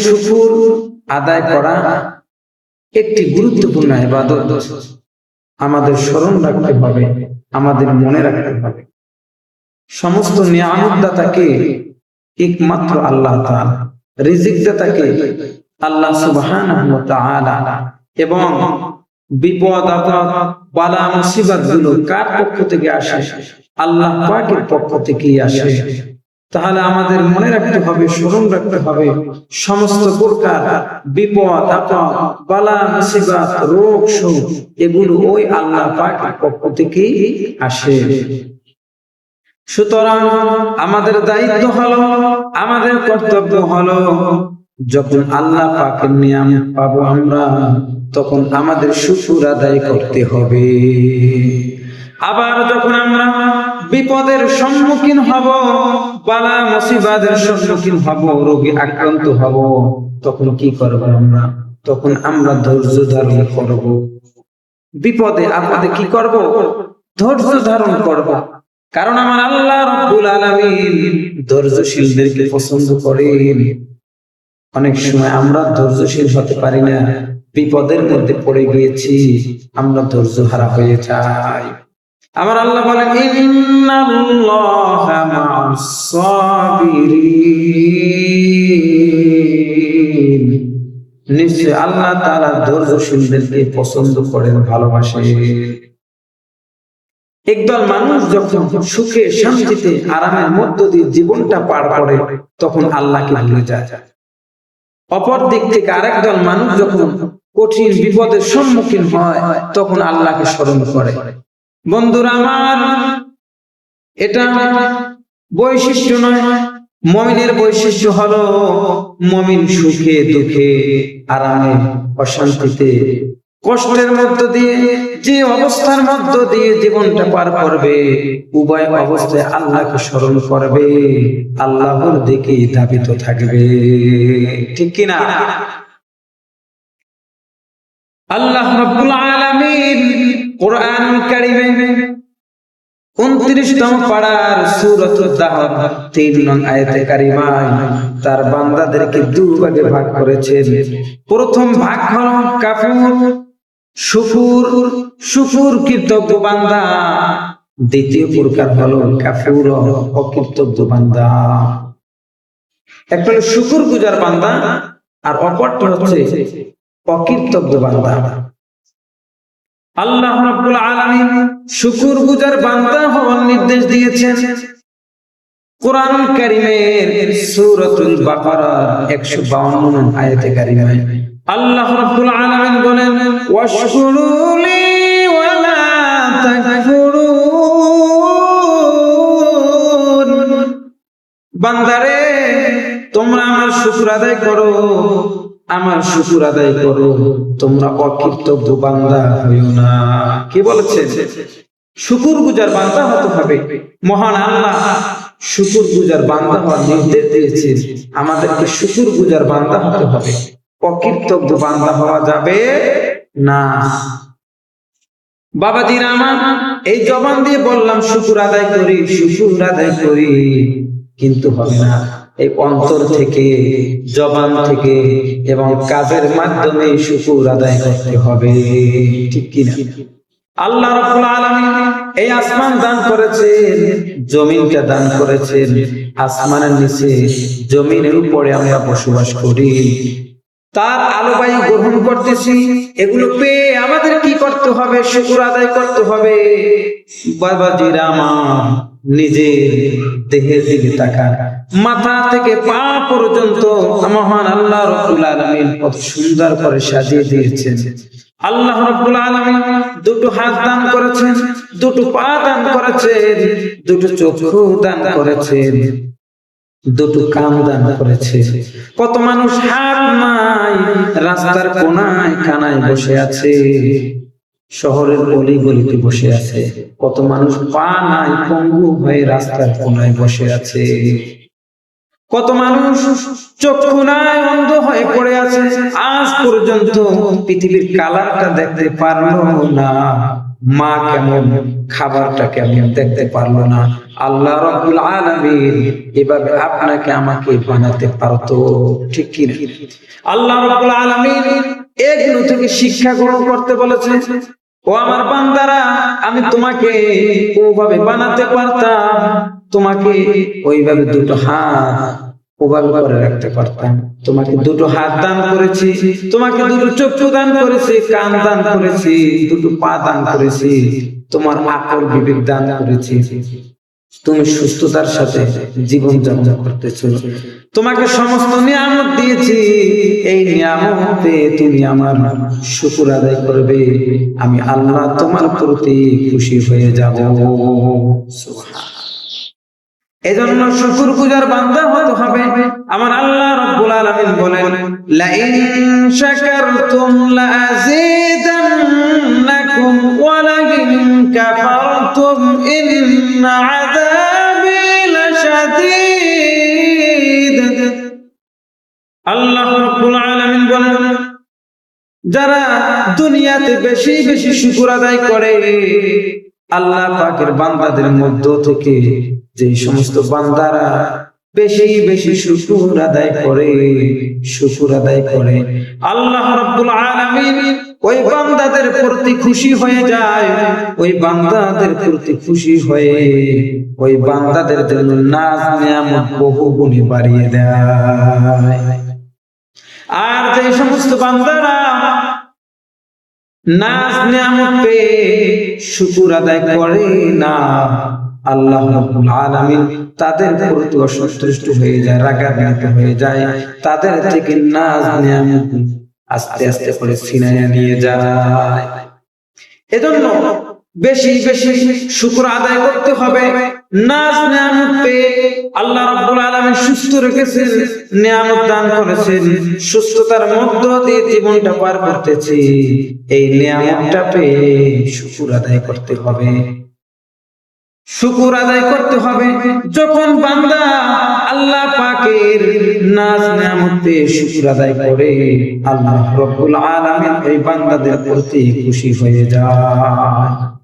শুকর আদায় করা একটি গুরুত্বপূর্ণ ইবাদত। আমাদের স্মরণ রাখতে হবে, আমাদের মনে রাখতে হবে সমস্ত নিয়ামত দাতাকে একমাত্র আল্লাহ তাআলা, রিজিক দাতাকে আল্লাহ সুবহানাহু ওয়া তাআলা, এবং বিপদ আপদ বালা মুসিবত গুলো কার পক্ষ থেকে আসে? আল্লাহ পাকের পক্ষ থেকেই আসে। তাহলে আমাদের মনে রাখতে হবে, স্মরণ রাখতে হবে সমস্ত প্রকার বিপদ আপদ বালা মুসিবত রোগ শোক এগুলো ওই আল্লাহ পাকের পক্ষ থেকেই আসে। সুতরাং আমাদের দায়িত্ব হলো, আমাদের কর্তব্য হলো, যখন আল্লাহ পাকের নিয়ামত পাবো আমরা, তখন আমাদের শুকর আদায় করতে হবে। আবার যখন আমরা বিপদের সম্মুখীন হব, বালা মুসিবতের সম্মুখীন হব, রোগে আক্রান্ত হব, তখন কি করব আমরা? তখন আমরা ধৈর্য ধারণ করব। বিপদে আপদে কি করব? ধৈর্য ধারণ করব। কারণ আমার আল্লাহ রাব্বুল আলামিন ধৈর্যশীলদেরকে পছন্দ করেন। অনেক সময় আমরা ধৈর্যশীল হতে পারি না, বিপদের মধ্যে পড়ে গিয়েছি, আমরা ধৈর্য হারা হয়ে যাই। আমার আল্লাহ বলেন, ইন্নাল্লাহা মা'আস সাবিরিন, নিশ্চয় আল্লাহ তাআলা ধৈর্যশীলদেরকে পছন্দ করেন, ভালোবাসেন। একদল মানুষ যখন সুখে শান্তিতে আরামের মধ্য দিয়ে জীবনটা পার করে, তখন আল্লাহকে ভুলে যায়। অপর দিক থেকে আরেক দল মানুষ যখন কঠিন বিপদের সম্মুখীন হয়, তখন আল্লাহকে স্মরণ করে। বন্ধুরা আমার, এটা বৈশিষ্ট্য নয়। মুমিনের বৈশিষ্ট্য হলো, মুমিন সুখে দুঃখে আরামে অশান্তিতে কষ্টের মধ্য দিয়ে যে অবস্থার মধ্য দিয়ে জীবনটা পার করবে, উভয় অবস্থায় আল্লাহকে স্মরণ করবে, আল্লাহর দিকে ধাবিত থাকবে। ঠিক কিনা? আল্লাহ রাব্বুল আলামিন কোরআনুল কারীমে 29তম পারার সূরাতুদ দাহর 3 নং আয়াতে কারিমায় তার বান্দাদেরকে দুই ভাগে ভাগ করেছেন। প্রথম ভাগ হলো কাফুর, শুকুর কৃতজ্ঞ বান্দা। দ্বিতীয় প্রকার হলো কাফুর, অকৃতজ্ঞ বান্দা। একটা হলো শুকুর গুজার বান্দা, আর অপরটা হচ্ছে অকৃতজ্ঞ বান্দা। আল্লাহ রাব্বুল আলামিন শুকর গুজার বান্দা হওয়ার নির্দেশ দিয়েছেন কোরআনুল কারীমের সূরাতুল বাকারার 152 নং আয়াতে কারিমায়। আল্লাহ রাব্বুল আলামিন বলেন, ওয়াশকুরুলি ওয়ালা তাকফুরুন, বান্দারে তোমরা আমার শুকর আদায় করো, আমার শুকর আদায় করো, তোমরা অকৃতজ্ঞ বান্দা হইও না। কি বলেছে? শুকর গুজার বান্দা হতে হবে। মহান আল্লাহ শুকর গুজার বান্দা হওয়ার নির্দেশ দিয়েছে। আমাদেরকে শুকর গুজার বান্দা হতে হবে, অকৃতজ্ঞ বান্দা হওয়া যাবে না। বাবাজিরা আমার, এই জবান দিয়ে বললাম শুকর আদায় করি, শুকর আদায় করি, কিন্তু হবে না। এই অন্তর থেকে, জবান থেকে এবং কাজের মাধ্যমে শুকর আদায় করতে হবে। ঠিক কিনা? আল্লাহ রাব্বুল আলামিন এই আসমান দান করেছেন, জমিনকে দান করেছেন। আসমানের নিচে, জমিনের উপরে আমরা বসবাস করি, তার আলো বায়ু গ্রহণ করতেছি। এগুলো পেয়ে আমাদের কি করতে হবে? শুকর আদায় করতে হবে। বাবাজিরা আমার, নিজের দেহের দিকে তাকান, মাথা থেকে পা পর্যন্ত মহান আল্লাহ রাব্বুল আলামিন কত সুন্দর করে সাজিয়ে দিয়েছেন। আল্লাহ রাব্বুল আলামিন দুটো হাত দান করেছেন, দুটো পা দান করেছেন, দুটো চক্ষু দান করেছেন, দুটো কান দান করেছে। কত মানুষ হাত নাই, রাস্তার কোনায় কানায় বসে আছে, শহরের অলি গলিতে বসে আছে। কত মানুষ পা নাই, পঙ্গু হয়ে রাস্তার কোনায় বসে আছে। কত মানুষ চক্ষু নাই, অন্ধ হয়ে পড়ে আছে, আজ পর্যন্ত পৃথিবীর কালারটা দেখতে পারলো না, মা কেমন, খাবারটা কেমন দেখতে পারলো না। আল্লাহ রাব্বুল আলামিন এভাবে আপনাকে আমাকে বানাতে পারতো, ঠিক কি না? আল্লাহ রাব্বুল আলামিন এগুলো থেকে শিক্ষা গ্রহণ করতে বলেছে। ও আমার বান্দারা, আমি তোমাকে ওভাবে বানাতে পারতাম, তোমাকে ওইভাবে দুটো হাত ওভাবে করে রাখতে পারতাম, তোমাকে দুটো হাত দান করেছি, তোমাকে দুটো চক্ষু দান করেছি, কান দান করেছি, দুটো পা দান করেছি, তোমার আকল বিবেক দান করেছি, তুমি সুস্থতার সাথে জীবন যাপন করতেছো, তোমাকে সমস্ত নিয়ামত দিয়েছি, এই নিয়ামতে তুমি আমার শুকর আদায় করবে, আমি আল্লাহ তোমার প্রতি খুশি হয়ে যাব। সুবহানাল্লাহ। এজন্য শুকরগুজার বান্দা হতে হবে। আমার আল্লাহ রাব্বুল আলামিন বলেন, লা ইন শাকারতুম লাযিদান্নাকুম ওয়া লা ইন কাফারতুম ইন্না আযাবি লাশাদীদ। আল্লাহ রাব্বুল আলামিন বলেন, যারা দুনিয়াতে বেশি বেশি শুকর আদায় করে, আল্লাহ পাকের বান্দাদের মধ্য থেকে যে সমস্ত বান্দারা বেশি বেশি শুকর আদায় করে, শুকর আদায় করে, আল্লাহ রাব্বুল আলামিন ওই বান্দাদের প্রতি খুশি হয়ে যায়, ওই বান্দাদের প্রতি খুশি হয়ে ওই বান্দাদের জন্য নাজ নিয়ামত বহু গুণে বাড়িয়ে দেয়। আর যে সমস্ত বান্দারা নাজ নিয়ামত পেয়ে শুকর আদায় করে না, আল্লাহ রাব্বুল আলামিন তাদের প্রতি অসন্তুষ্ট হয়ে যায়, রাগান্বিত হয়ে যায়, তাদের থেকে নাজ নিয়ামত আস্তে আস্তে করে ছিনিয়ে নিয়ে যায়। এজন্য বেশি বেশি শুকর আদায় করতে হবে। নাজ নিয়ামত পেয়ে আল্লাহ রাব্বুল আলামিন সুস্থ রেখেছেন, নিয়ামত দান করেছেন, সুস্থতার মধ্য দিয়ে জীবনটা পার করতেছি, এই নিয়ামতটা পেয়ে শুকর আদায় করতে হবে, শুকর আদায় করতে হবে। যখন বান্দা আল্লাহ পাকের নাজ নিয়ামত পেয়ে শুকর আদায় করে, আল্লাহ রাব্বুল আলামিন ওই বান্দাদের প্রতি খুশি হয়ে যায়।